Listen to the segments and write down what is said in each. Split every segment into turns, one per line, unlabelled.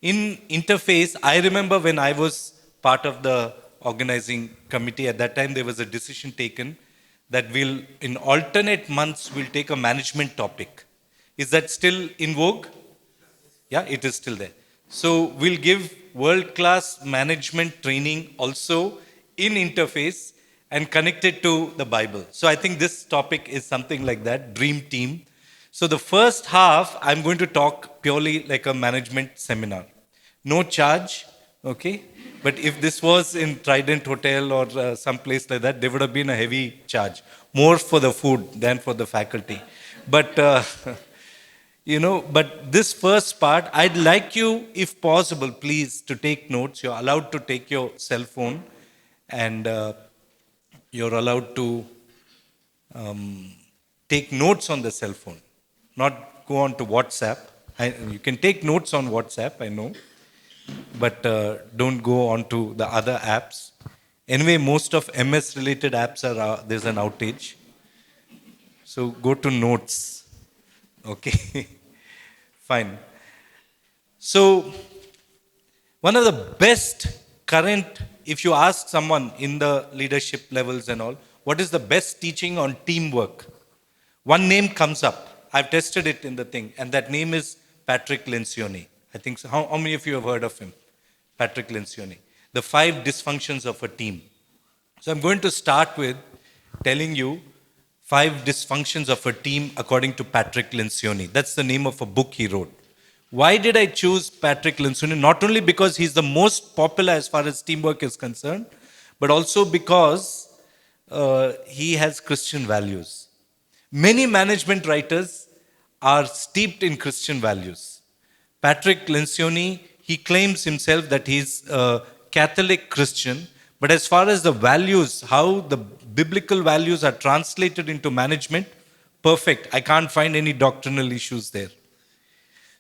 In interface, I remember when I was part of the organizing committee, at that time there was a decision taken that we'll, in alternate months, we'll take a management topic. Is that still in vogue? Yeah, it is still there. So we'll give world-class management training also in interface and connected to the Bible. So I think this topic is something like that, Dream Team. So the first half, I'm going to talk purely like a management seminar. No charge, okay? But if this was in Trident Hotel or some place like that, there would have been a heavy charge. More for the food than for the faculty. But but this first part, I'd like you, if possible, please, to take notes. You're allowed to take your cell phone and you're allowed to take notes on the cell phone, not go on to WhatsApp. You can take notes on WhatsApp, I know, but don't go on to the other apps. Anyway, most of MS related apps are, there's an outage. So go to notes. Okay. Fine. So, one of the best current, if you ask someone in the leadership levels and all, what is the best teaching on teamwork? One name comes up. I've tested it in the thing, and that name is Patrick Lencioni. I think so. How many of you have heard of him? Patrick Lencioni. The 5 dysfunctions of a team. So I'm going to start with telling you 5 dysfunctions of a team according to Patrick Lencioni. That's the name of a book he wrote. Why did I choose Patrick Lencioni? Not only because he's the most popular as far as teamwork is concerned, but also because he has Christian values. Many management writers are steeped in Christian values. Patrick Lencioni, he claims himself that he's a Catholic Christian, but as far as the values, how the biblical values are translated into management, perfect. I can't find any doctrinal issues there.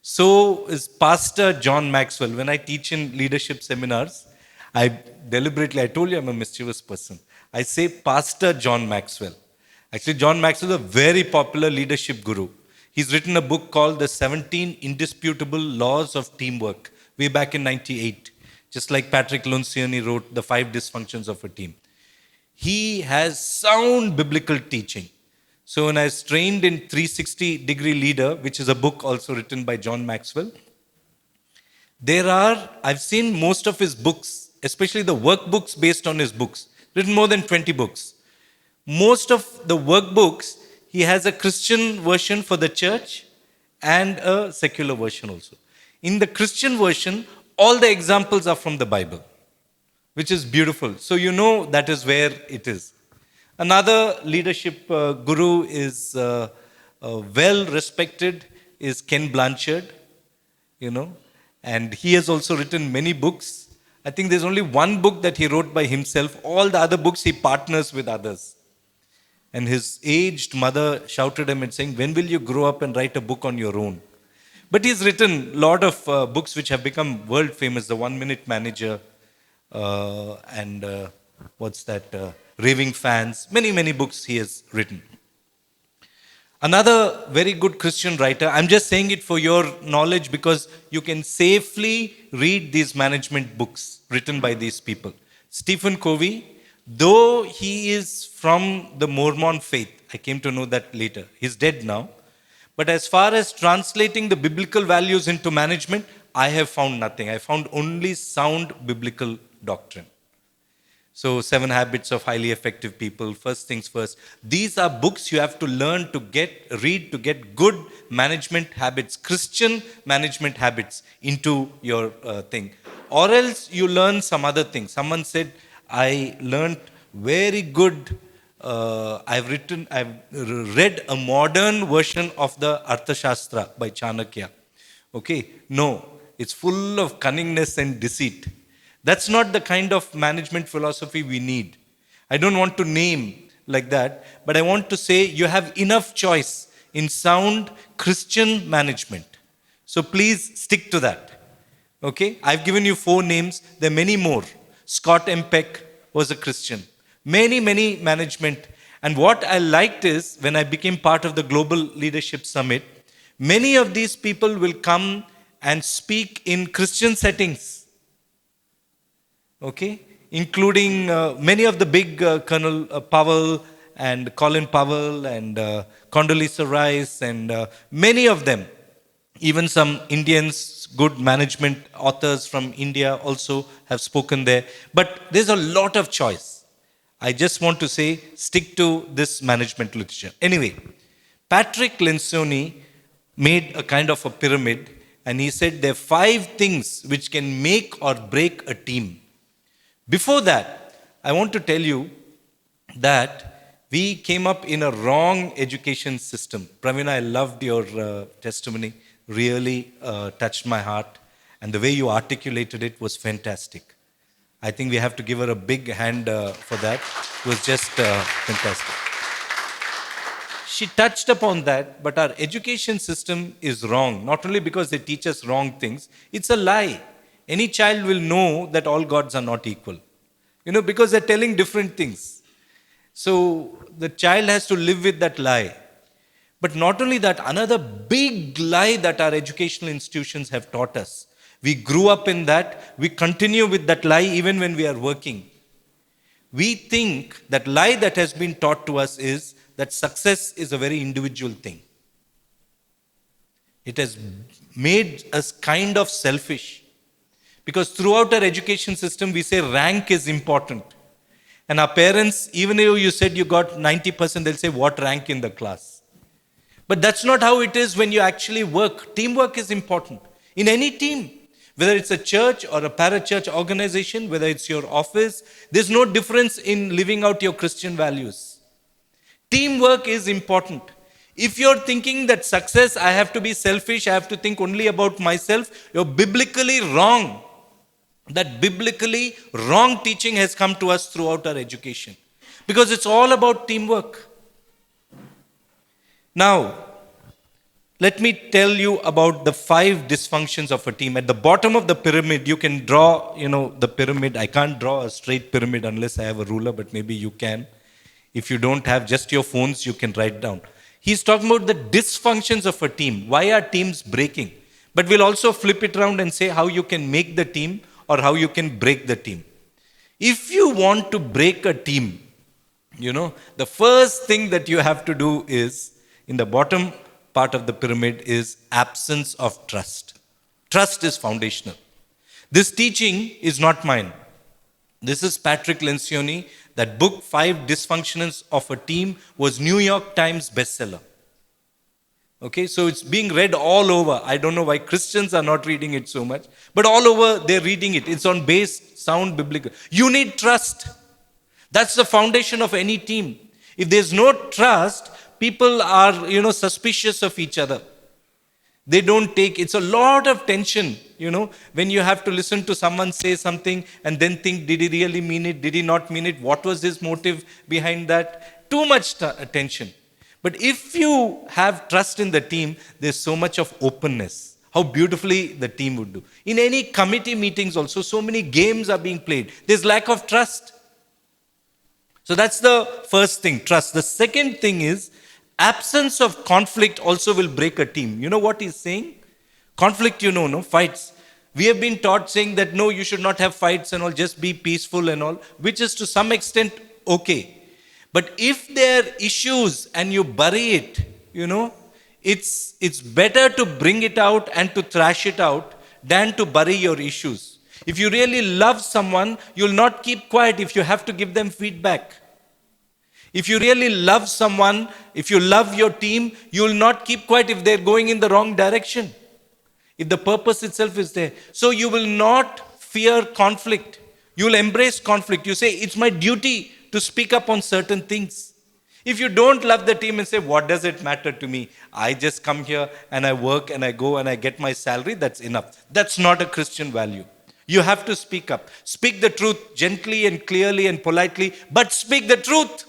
So is Pastor John Maxwell. When I teach in leadership seminars, I told you I'm a mischievous person. I say Pastor John Maxwell. Actually, John Maxwell is a very popular leadership guru. He's written a book called The 17 Indisputable Laws of Teamwork, way back in 98. Just like Patrick Lencioni wrote The 5 Dysfunctions of a Team. He has sound biblical teaching. So when I was trained in 360-degree Leader, which is a book also written by John Maxwell, I've seen most of his books, especially the workbooks based on his books, written more than 20 books. Most of the workbooks, he has a Christian version for the church and a secular version also. In the Christian version, all the examples are from the Bible, which is beautiful. So you know that is where it is. Another leadership guru is well respected, is Ken Blanchard, and he has also written many books. I think there's only one book that he wrote by himself. All the other books he partners with others. And his aged mother shouted him and saying, when will you grow up and write a book on your own? But he's written a lot of books which have become world famous. The 1 Minute Manager and Raving Fans. Many, many books he has written. Another very good Christian writer, I'm just saying it for your knowledge because you can safely read these management books written by these people. Stephen Covey, though he is from the Mormon faith, I came to know that later. He's dead now. But as far as translating the biblical values into management, I have found nothing. I found only sound biblical doctrine. So 7 Habits of Highly Effective People, First Things First. These are books you have to learn to read to get good management habits, Christian management habits into your thing. Or else you learn some other things. Someone said, I learned very good, I've read a modern version of the Arthashastra by Chanakya. Okay, no, it's full of cunningness and deceit. That's not the kind of management philosophy we need. I don't want to name like that, but I want to say you have enough choice in sound Christian management. So please stick to that. Okay? I've given you 4 names. There are many more. Scott M. Peck was a Christian. Many, many management. And what I liked is when I became part of the Global Leadership Summit, many of these people will come and speak in Christian settings. Okay? Including many of the big Colonel Powell and Colin Powell and Condoleezza Rice and many of them. Even some Indians, good management authors from India also have spoken there. But there's a lot of choice. I just want to say, stick to this management literature. Anyway, Patrick Lencioni made a kind of a pyramid, and he said there are 5 things which can make or break a team. Before that, I want to tell you that we came up in a wrong education system. Pravina, I loved your testimony. Really touched my heart. And the way you articulated it was fantastic. I think we have to give her a big hand for that. It was just fantastic. She touched upon that, but our education system is wrong. Not only because they teach us wrong things, it's a lie. Any child will know that all gods are not equal. Because they're telling different things. So the child has to live with that lie. But not only that, another big lie that our educational institutions have taught us. We grew up in that. We continue with that lie even when we are working. We think that lie that has been taught to us is that success is a very individual thing. It has made us kind of selfish. Because throughout our education system, we say rank is important. And our parents, even though you said you got 90%, they'll say, what rank in the class? But that's not how it is when you actually work. Teamwork is important. In any team, whether it's a church or a parachurch organization, whether it's your office, there's no difference in living out your Christian values. Teamwork is important. If you're thinking that success, I have to be selfish, I have to think only about myself, you're biblically wrong. That biblically wrong teaching has come to us throughout our education. Because it's all about teamwork. Now, let me tell you about the 5 dysfunctions of a team. At the bottom of the pyramid, you can draw, the pyramid. I can't draw a straight pyramid unless I have a ruler, but maybe you can. If you don't have just your phones, you can write down. He's talking about the dysfunctions of a team. Why are teams breaking? But we'll also flip it around and say how you can make the team or how you can break the team. If you want to break a team, the first thing that you have to do is, in the bottom part of the pyramid, is absence of trust. Trust is foundational. This teaching is not mine. This is Patrick Lencioni. That book, 5 Dysfunctions of a Team, was New York Times bestseller. Okay, so it's being read all over. I don't know why Christians are not reading it so much, but all over they're reading it. It's on base, sound, biblical. You need trust. That's the foundation of any team. If there's no trust, people are, suspicious of each other. They don't take, it's a lot of tension, when you have to listen to someone say something and then think, did he really mean it? Did he not mean it? What was his motive behind that? Too much tension. But if you have trust in the team, there's so much of openness. How beautifully the team would do. In any committee meetings also, so many games are being played. There's lack of trust. So that's the first thing, trust. The second thing is, absence of conflict also will break a team. You know what he's saying? Conflict, fights. We have been taught saying that no, you should not have fights and all, just be peaceful and all, which is to some extent okay. But if there are issues and you bury it, it's better to bring it out and to thrash it out than to bury your issues. If you really love someone, you'll not keep quiet if you have to give them feedback. If you really love someone, if you love your team, you will not keep quiet if they're going in the wrong direction. If the purpose itself is there. So you will not fear conflict. You will embrace conflict. You say, it's my duty to speak up on certain things. If you don't love the team and say, what does it matter to me? I just come here and I work and I go and I get my salary, that's enough. That's not a Christian value. You have to speak up. Speak the truth gently and clearly and politely, but speak the truth.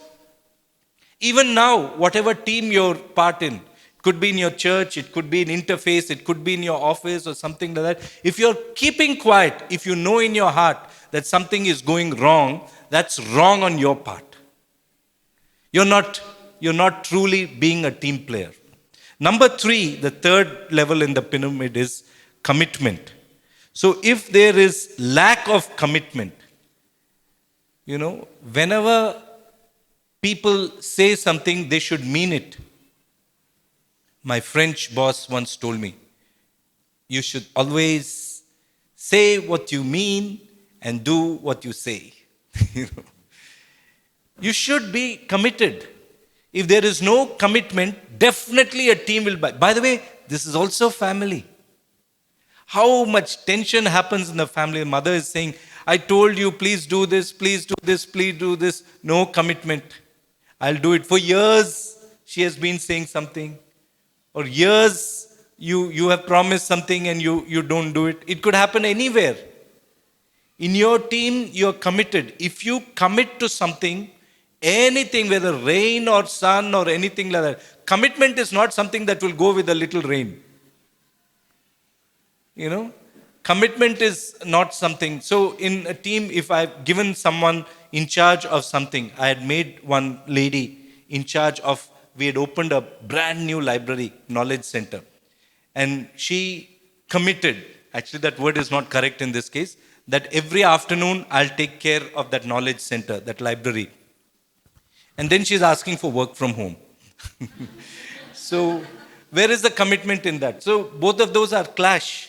Even now, whatever team you're part in, it could be in your church, it could be in Interface, it could be in your office or something like that. If you're keeping quiet, if you know in your heart that something is going wrong, that's wrong on your part. You're not truly being a team player. Number 3, the third level in the pyramid is commitment. So if there is lack of commitment, whenever people say something, they should mean it. My French boss once told me, you should always say what you mean and do what you say. You know. You should be committed. If there is no commitment, definitely a team will buy. By the way, this is also family. How much tension happens in the family. The mother is saying, I told you, please do this, please do this, please do this. No commitment. I'll do it. For years, she has been saying something. Or years, you have promised something and you don't do it. It could happen anywhere. In your team, you're committed. If you commit to something, anything, whether rain or sun or anything like that, commitment is not something that will go with a little rain. Commitment is not something. So in a team, if I've given someone in charge of something, I had made one lady in charge of, we had opened a brand new library, knowledge center. And she committed, actually that word is not correct in this case, that every afternoon I'll take care of that knowledge center, that library. And then she's asking for work from home. So where is the commitment in that? So both of those are clash.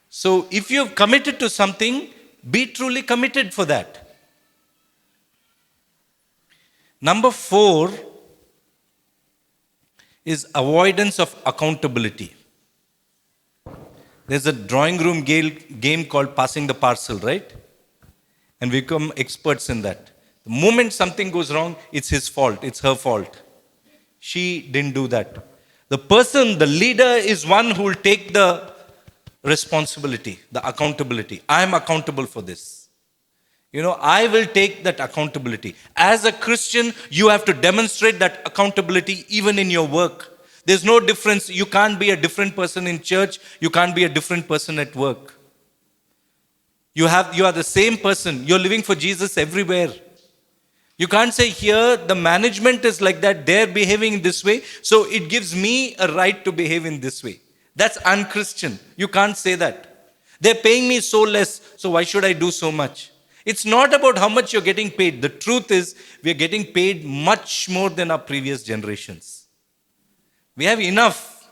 So if you've committed to something, be truly committed for that. Number 4 is avoidance of accountability. There's a drawing room game called Passing the Parcel, right? And we become experts in that. The moment something goes wrong, it's his fault, it's her fault. She didn't do that. The person, the leader, is one who will take the responsibility, the accountability. I am accountable for this. I will take that accountability. As a Christian, you have to demonstrate that accountability even in your work. There's no difference. You can't be a different person in church. You can't be a different person at work. You are the same person. You're living for Jesus everywhere. You can't say here the management is like that, they're behaving in this way, so it gives me a right to behave in this way. That's unchristian. You can't say that. They're paying me so less, so why should I do so much? It's not about how much you're getting paid. The truth is, we're getting paid much more than our previous generations. We have enough.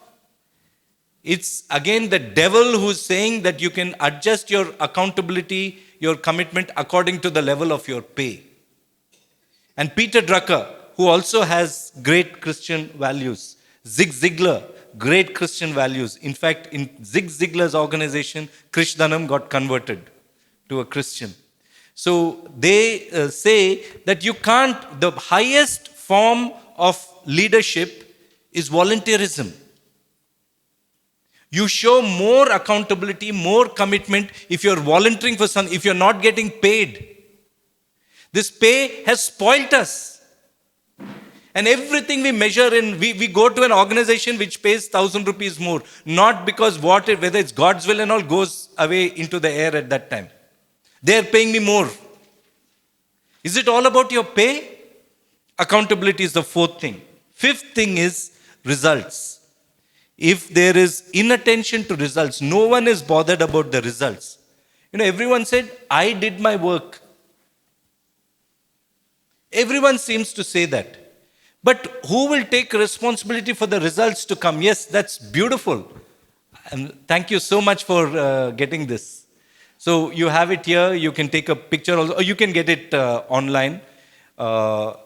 It's again the devil who's saying that you can adjust your accountability, your commitment according to the level of your pay. And Peter Drucker, who also has great Christian values. Zig Ziglar, great Christian values. In fact, in Zig Ziglar's organization, Krish Dhanam got converted to a Christian. So they say that the highest form of leadership is volunteerism. You show more accountability, more commitment if you're volunteering for something, if you're not getting paid. This pay has spoilt us. And everything we measure in, we go to an organization which pays 1,000 rupees more. Not because whether it's God's will and all goes away into the air at that time. They're paying me more. Is it all about your pay? Accountability is the 4th thing. 5th thing is results. If there is inattention to results, no one is bothered about the results. Everyone said, I did my work. Everyone seems to say that. But who will take responsibility for the results to come? Yes, that's beautiful. And thank you so much for getting this. So you have it here. You can take a picture also, or you can get it online. So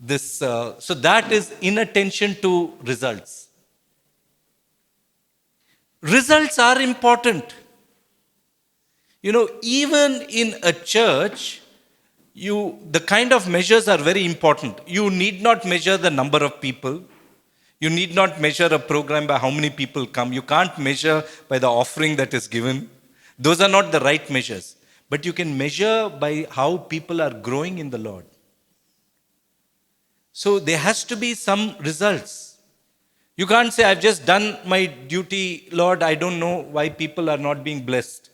that is inattention to results. Results are important. Even in a church, the kind of measures are very important. You need not measure the number of people. You need not measure a program by how many people come. You can't measure by the offering that is given. Those are not the right measures. But you can measure by how people are growing in the Lord. So there has to be some results. You can't say, I've just done my duty, Lord, I don't know why people are not being blessed.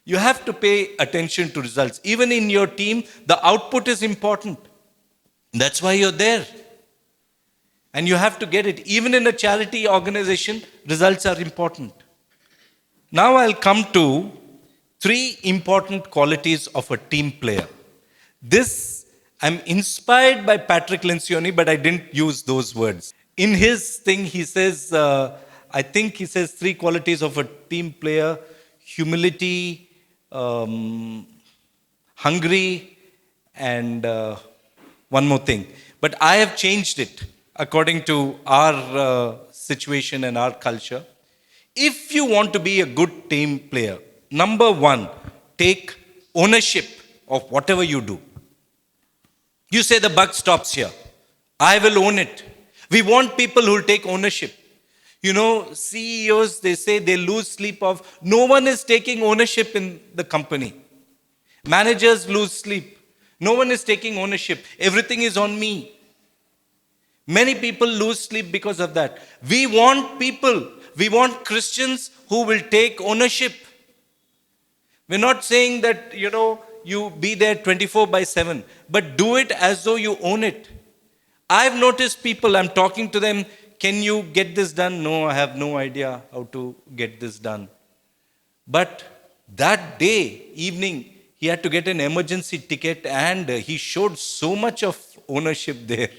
You have to pay attention to results. Even in your team, the output is important. That's why you're there. And you have to get it. Even in a charity organization, results are important. Now I'll come to three important qualities of a team player. This, I'm inspired by Patrick Lencioni, but I didn't use those words. In his thing, he says, I think he says three qualities of a team player: humility, hungry, and one more thing. But I have changed it according to our situation and our culture. If you want to be a good team player, number one, take ownership of whatever you do. You say the buck stops here. I will own it. We want people who will take ownership. You know, CEOs, they say they lose sleep of, no one is taking ownership in the company. Managers lose sleep. No one is taking ownership. Everything is on me. Many people lose sleep because of that. We want people, we want Christians who will take ownership. We're not saying that, you be there 24/7, but do it as though you own it. I've noticed people, I'm talking to them, can you get this done? No, I have no idea how to get this done. But that day, evening, he had to get an emergency ticket and he showed so much of ownership there.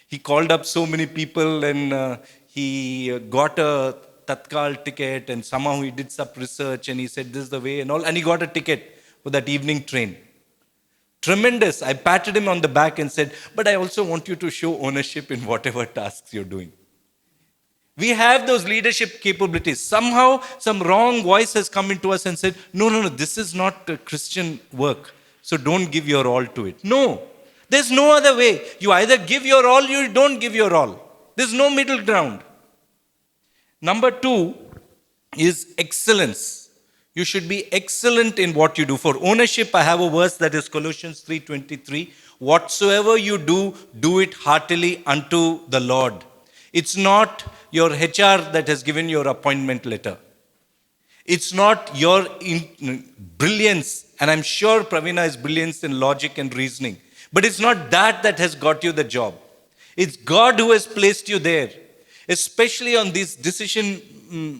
He called up so many people and he got a Tatkal ticket and somehow he did some research and he said this is the way and all, and he got a ticket for that evening train. Tremendous. I patted him on the back and said, but I also want you to show ownership in whatever tasks you're doing. We have those leadership capabilities. Somehow, some wrong voice has come into us and said, no, this is not Christian work. So don't give your all to it. No, there's no other way. You either give your all, you don't give your all. There's no middle ground. Number two is excellence. You should be excellent in what you do. For ownership, I have a verse that is Colossians 3:23. Whatsoever you do, do it heartily unto the Lord. It's not your HR that has given your appointment letter. It's not your brilliance, and I'm sure Pravina is brilliance in logic and reasoning. But it's not that has got you the job. It's God who has placed you there. Especially on these decision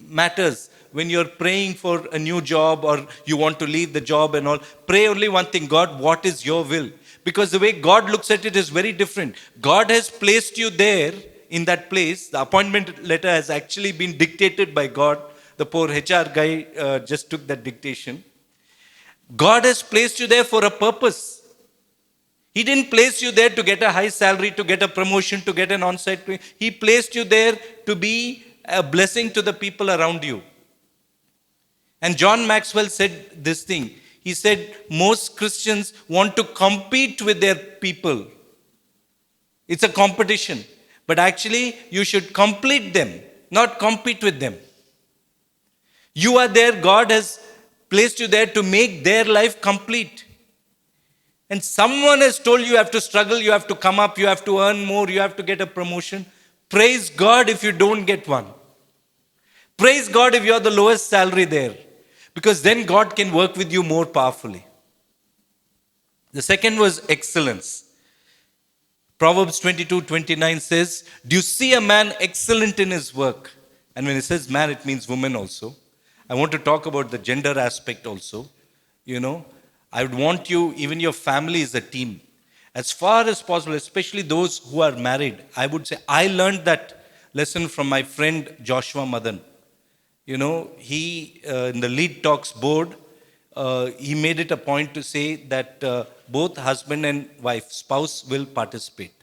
matters, when you're praying for a new job or you want to leave the job and all, pray only one thing: God, what is your will? Because the way God looks at it is very different. God has placed you there in that place. The appointment letter has actually been dictated by God. The poor HR guy just took that dictation. God has placed you there for a purpose. He didn't place you there to get a high salary, to get a promotion, to get an on-site. He placed you there to be a blessing to the people around you. And John Maxwell said this thing. He said, most Christians want to compete with their people. It's a competition. But actually, you should complete them, not compete with them. You are there. God has placed you there to make their life complete. And someone has told you have to struggle, you have to come up, you have to earn more, you have to get a promotion. Praise God if you don't get one. Praise God if you're the lowest salary there. Because then God can work with you more powerfully. The second was excellence. Proverbs 22:29 says, do you see a man excellent in his work? And when it says man, it means woman also. I want to talk about the gender aspect also. I would want you, even your family is a team. As far as possible, especially those who are married, I would say, I learned that lesson from my friend Joshua Madan. He, in the Lead Talks board, he made it a point to say that both husband and wife, spouse will participate.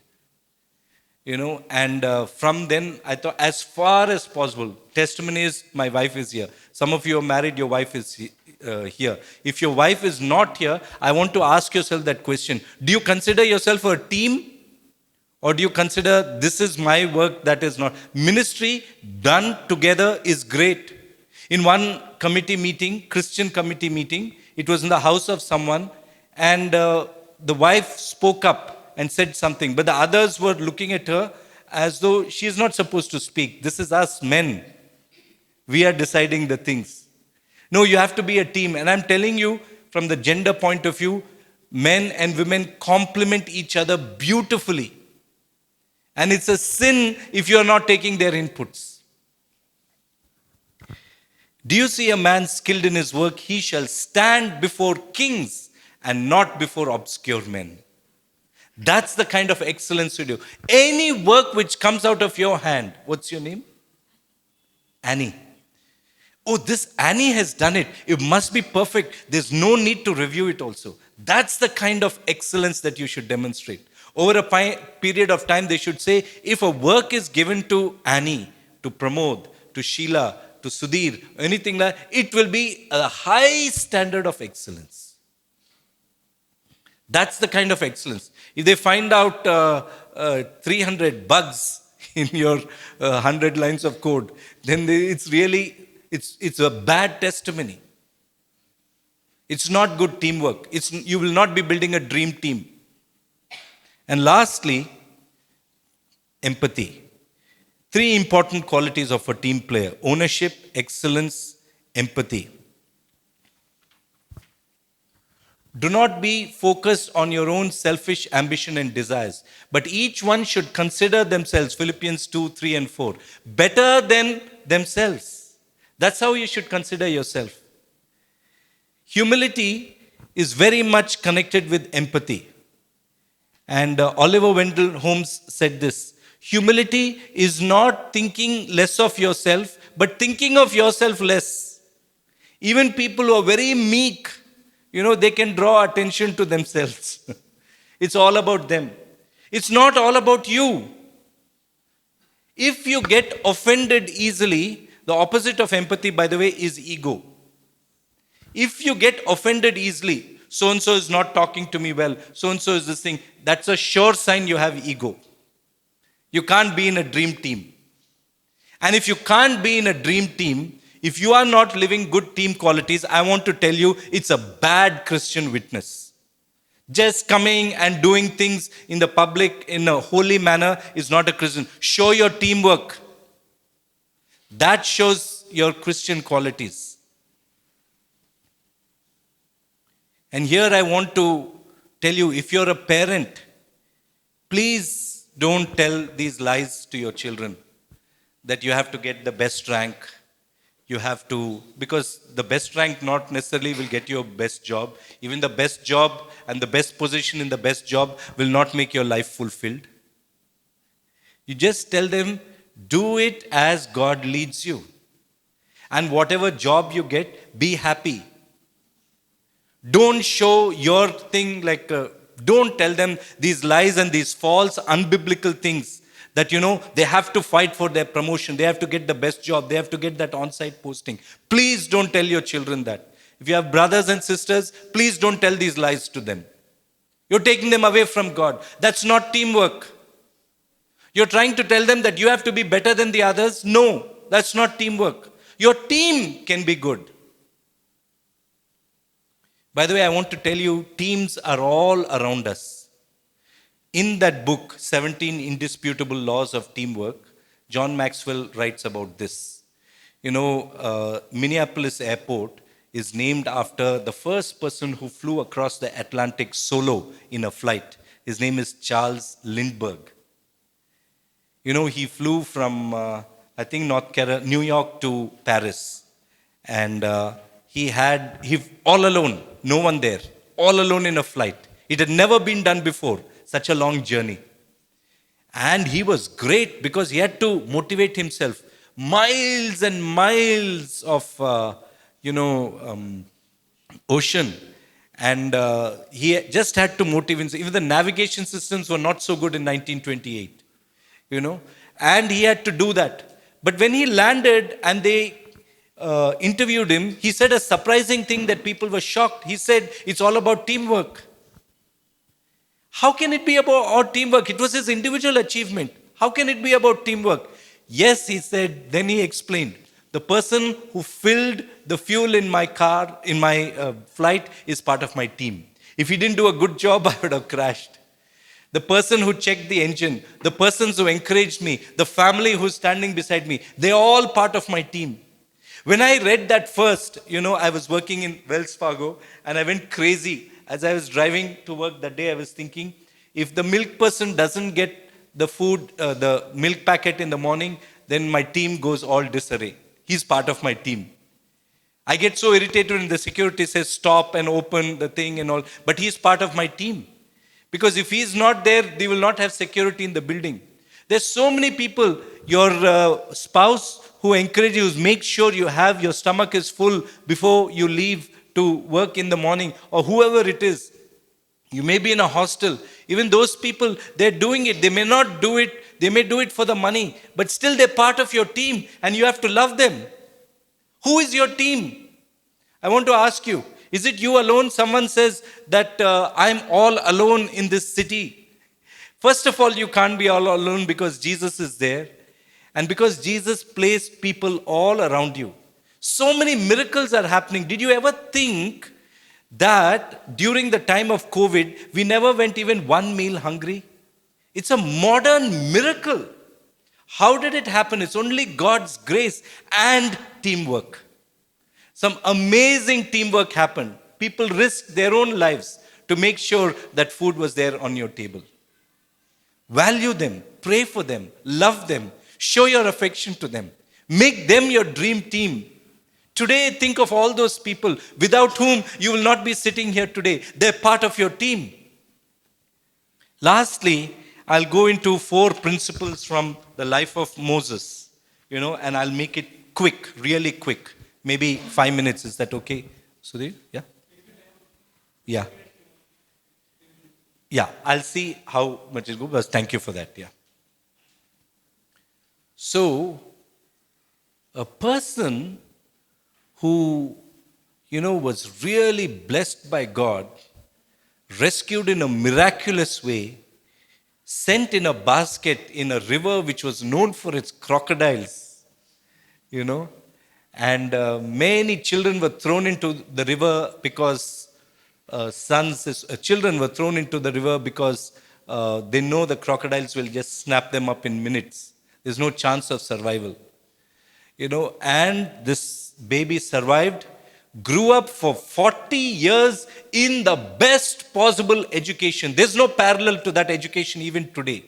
And from then I thought, as far as possible, testimony is my wife is here. Some of you are married, your wife is here. If your wife is not here, I want to ask yourself that question. Do you consider yourself a team? Or do you consider this is my work, that is not? Ministry done together is great. In one committee meeting, Christian committee meeting, it was in the house of someone, and the wife spoke up and said something, but the others were looking at her as though she is not supposed to speak. This is us men. We are deciding the things. No, you have to be a team. And I'm telling you, from the gender point of view, men and women complement each other beautifully. And it's a sin if you are not taking their inputs. Do you see a man skilled in his work? He shall stand before kings and not before obscure men. That's the kind of excellence you do. Any work which comes out of your hand, what's your name? Annie. Oh, this Annie has done it. It must be perfect. There's no need to review it also. That's the kind of excellence that you should demonstrate. Over a period of time, they should say, if a work is given to Annie, to Pramod, to Sheila, to Sudhir, anything like that, it will be a high standard of excellence. That's the kind of excellence. If they find out 300 bugs in your 100 lines of code, then it's really, it's a bad testimony. It's not good teamwork. You will not be building a dream team. And lastly, empathy. 3 important qualities of a team player: ownership, excellence, empathy. Do not be focused on your own selfish ambition and desires, but each one should consider themselves, Philippians 2, 3 and 4, better than themselves. That's how you should consider yourself. Humility is very much connected with empathy. And Oliver Wendell Holmes said this: humility is not thinking less of yourself, but thinking of yourself less. Even people who are very meek, they can draw attention to themselves. It's all about them. It's not all about you. If you get offended easily, the opposite of empathy, by the way, is ego. If you get offended easily, so-and-so is not talking to me well, so-and-so is this thing, that's a sure sign you have ego. You can't be in a dream team. And if you can't be in a dream team, if you are not living good team qualities, I want to tell you, it's a bad Christian witness. Just coming and doing things in the public in a holy manner is not a Christian. Show your teamwork. That shows your Christian qualities. And here I want to tell you, if you're a parent, please don't tell these lies to your children, that you have to get the best rank. You have to, because the best rank not necessarily will get you a best job. Even the best job and the best position in the best job will not make your life fulfilled. You just tell them, do it as God leads you. And whatever job you get, be happy. Don't show your thing like, don't tell them these lies and these false, unbiblical things. That, they have to fight for their promotion. They have to get the best job. They have to get that on-site posting. Please don't tell your children that. If you have brothers and sisters, please don't tell these lies to them. You're taking them away from God. That's not teamwork. You're trying to tell them that you have to be better than the others. No, that's not teamwork. Your team can be good. By the way, I want to tell you, teams are all around us. In that book, 17 Indisputable Laws of Teamwork, John Maxwell writes about this. Minneapolis Airport is named after the first person who flew across the Atlantic solo in a flight. His name is Charles Lindbergh. He flew from, New York to Paris. And he all alone, no one there, all alone in a flight. It had never been done before. Such a long journey. And he was great because he had to motivate himself. Miles and miles of, ocean. And he just had to motivate himself. Even the navigation systems were not so good in 1928. And he had to do that. But when he landed and they interviewed him, he said a surprising thing that people were shocked. He said, it's all about teamwork. How can it be about teamwork? It was his individual achievement. How can it be about teamwork? Yes, he said, then he explained. The person who filled the fuel in my car, in my flight, is part of my team. If he didn't do a good job, I would have crashed. The person who checked the engine, the persons who encouraged me, the family who's standing beside me, they're all part of my team. When I read that first, I was working in Wells Fargo and I went crazy. As I was driving to work that day, I was thinking, if the milk person doesn't get the food, the milk packet in the morning, then my team goes all disarray. He's part of my team. I get so irritated when the security says stop and open the thing and all, but he's part of my team. Because if he's not there, they will not have security in the building. There's so many people, your spouse who encourage you, make sure you have, your stomach is full before you leave to work in the morning, or whoever it is. You may be in a hostel. Even those people, they're doing it. They may not do it. They may do it for the money, but still they're part of your team and you have to love them. Who is your team? I want to ask you, is it you alone? Someone says that I'm all alone in this city. First of all, you can't be all alone because Jesus is there and because Jesus placed people all around you. So many miracles are happening. Did you ever think that during the time of COVID, we never went even one meal hungry? It's a modern miracle. How did it happen? It's only God's grace and teamwork. Some amazing teamwork happened. People risked their own lives to make sure that food was there on your table. Value them, pray for them, love them, show your affection to them. Make them your dream team. Today, think of all those people without whom you will not be sitting here today. They're part of your team. Lastly, I'll go into 4 principles from the life of Moses, and I'll make it quick, really quick. Maybe 5 minutes. Is that okay, Sudhir? Yeah? Yeah. Yeah, I'll see how much it goes, but thank you for that. Yeah. So, a person who, was really blessed by God, rescued in a miraculous way, sent in a basket in a river which was known for its crocodiles, and many children were thrown into the river because children were thrown into the river because they know the crocodiles will just snap them up in minutes. There's no chance of survival. And this baby survived, grew up for 40 years in the best possible education. There's no parallel to that education even today.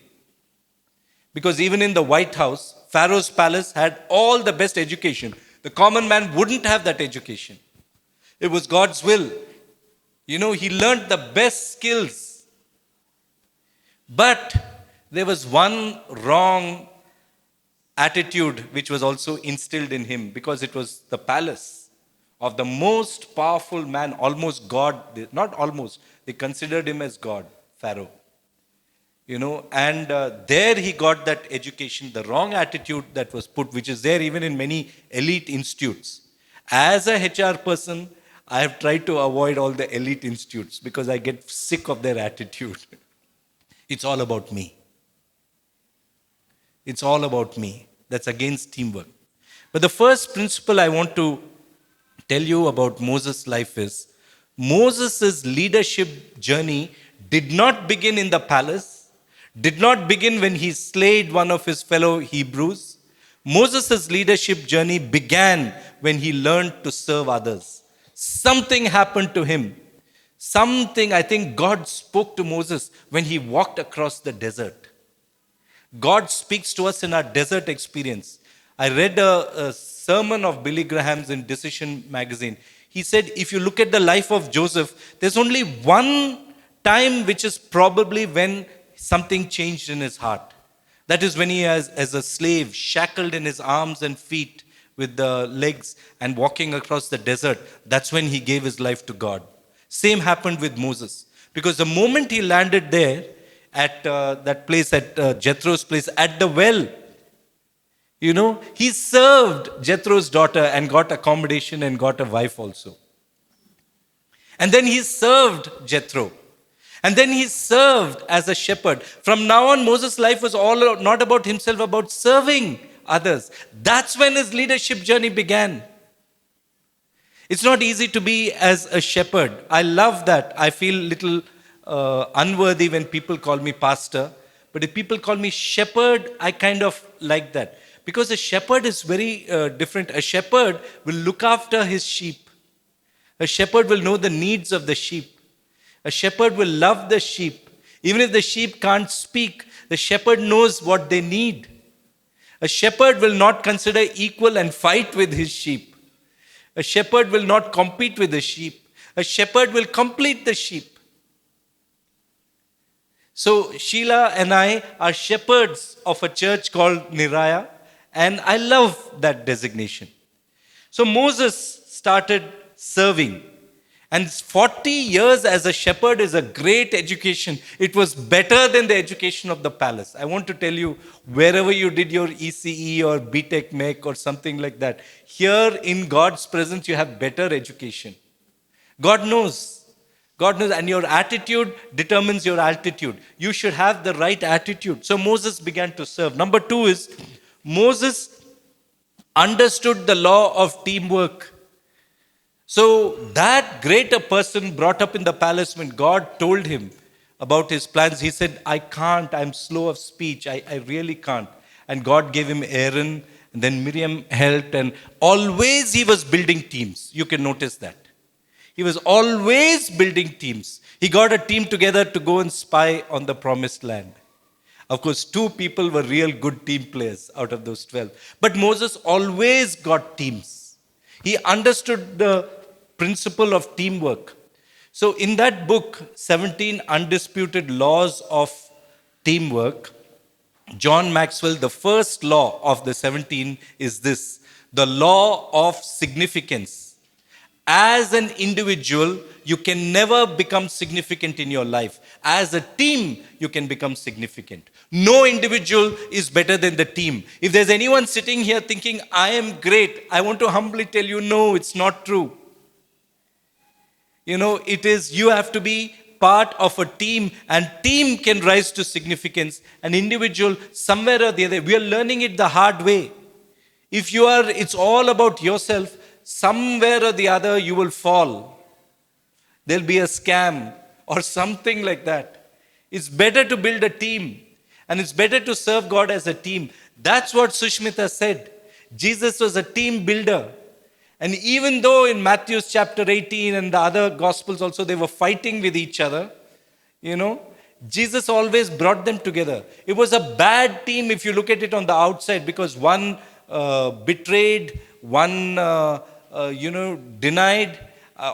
Because even in the White House, Pharaoh's palace had all the best education. The common man wouldn't have that education. It was God's will. He learned the best skills. But there was one wrong attitude which was also instilled in him, because it was the palace of the most powerful man, almost God, not almost, they considered him as God, Pharaoh. And there he got that education, the wrong attitude that was put, which is there even in many elite institutes. As a HR person, I have tried to avoid all the elite institutes because I get sick of their attitude. It's all about me. It's all about me. That's against teamwork. But the first principle I want to tell you about Moses' life is, Moses' leadership journey did not begin in the palace, did not begin when he slayed one of his fellow Hebrews. Moses' leadership journey began when he learned to serve others. Something happened to him. I think God spoke to Moses when he walked across the desert. God speaks to us in our desert experience. I read a sermon of Billy Graham's in Decision magazine. He said, if you look at the life of Joseph, there's only one time which is probably when something changed in his heart. That is when he, as a slave, shackled in his arms and feet with the legs and walking across the desert. That's when he gave his life to God. Same happened with Moses. Because the moment he landed there, at that place, at Jethro's place, at the well, he served Jethro's daughter and got accommodation and got a wife also. And then he served Jethro. And then he served as a shepherd. From now on, Moses' life was all not about himself, about serving others. That's when his leadership journey began. It's not easy to be as a shepherd. I love that. I feel little unworthy when people call me pastor. But if people call me shepherd, I kind of like that. Because a shepherd is very different. A shepherd will look after his sheep. A shepherd will know the needs of the sheep. A shepherd will love the sheep. Even if the sheep can't speak, the shepherd knows what they need. A shepherd will not consider equal and fight with his sheep. A shepherd will not compete with the sheep. A shepherd will complete the sheep. So Sheila and I are shepherds of a church called Niraya, and I love that designation. So Moses started serving. And 40 years as a shepherd is a great education. It was better than the education of the palace. I want to tell you, wherever you did your ECE or BTech MEC or something like that, here in God's presence, you have better education. God knows. God knows, and your attitude determines your altitude. You should have the right attitude. So Moses began to serve. Number two is, Moses understood the law of teamwork. So that greater person brought up in the palace, when God told him about his plans, he said, I can't, I'm slow of speech, I really can't. And God gave him Aaron, and then Miriam helped, and always he was building teams. You can notice that. He was always building teams. He got a team together to go and spy on the promised land. Of course, 2 people were real good team players out of those 12. But Moses always got teams. He understood the principle of teamwork. So in that book, 17 Undisputed Laws of Teamwork, John Maxwell, the first law of the 17 is this: the law of significance. As an individual, you can never become significant in your life. As a team, you can become significant. No individual is better than the team. If there's anyone sitting here thinking, I am great, I want to humbly tell you, no, it's not true. It is, you have to be part of a team, and team can rise to significance. An individual, somewhere or the other, we are learning it the hard way. If it's all about yourself, somewhere or the other you will fall. There'll be a scam or something like that. It's better to build a team, and it's better to serve God as a team. That's what Sushmita said. Jesus was a team builder. And even though in Matthew chapter 18 and the other gospels also, they were fighting with each other, Jesus always brought them together. It was a bad team if you look at it on the outside, because one betrayed, one denied,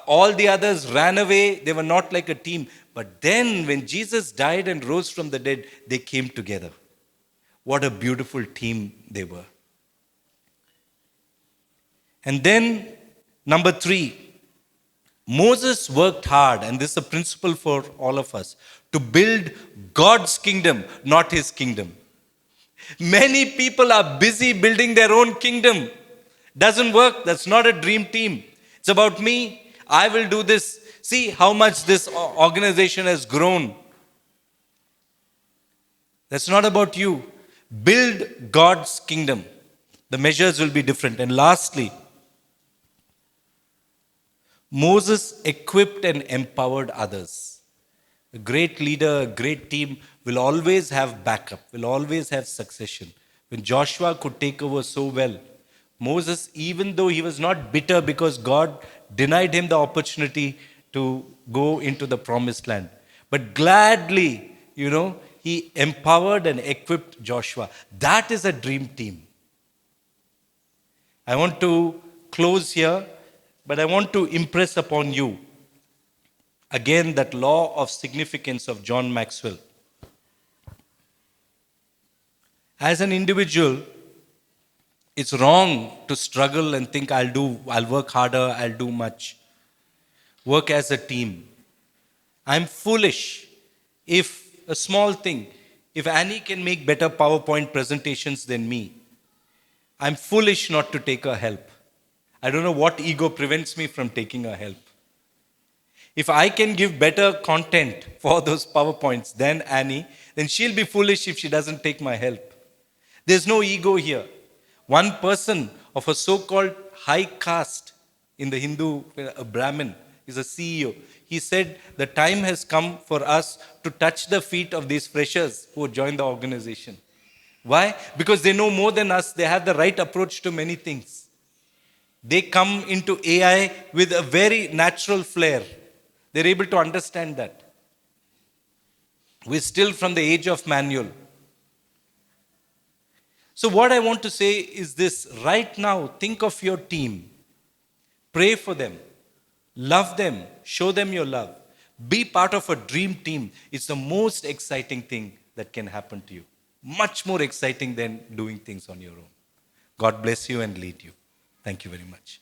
all the others ran away. They were not like a team. But then when Jesus died and rose from the dead, they came together. What a beautiful team they were. And then, number 3, Moses worked hard, and this is a principle for all of us, to build God's kingdom, not his kingdom. Many people are busy building their own kingdom. Doesn't work. That's not a dream team. It's about me. I will do this. See how much this organization has grown. That's not about you. Build God's kingdom. The measures will be different. And lastly, Moses equipped and empowered others. A great leader, a great team will always have backup, will always have succession. When Joshua could take over so well, Moses, even though he was not bitter because God denied him the opportunity to go into the promised land, but gladly, he empowered and equipped Joshua. That is a dream team. I want to close here, but I want to impress upon you again that law of significance of John Maxwell. As an individual, it's wrong to struggle and think I'll work harder, I'll do much. Work as a team. I'm foolish if a small thing, if Annie can make better PowerPoint presentations than me, I'm foolish not to take her help. I don't know what ego prevents me from taking her help. If I can give better content for those PowerPoints than Annie, then she'll be foolish if she doesn't take my help. There's no ego here. One person of a so-called high caste in the Hindu, a Brahmin, is a CEO. He said, the time has come for us to touch the feet of these freshers who join the organization. Why? Because they know more than us. They have the right approach to many things. They come into AI with a very natural flair. They're able to understand that. We're still from the age of manual. So, what I want to say is this right now, think of your team, pray for them, love them, show them your love. Be part of a dream team. It's the most exciting thing that can happen to you. Much more exciting than doing things on your own. God bless you and lead you. Thank you very much.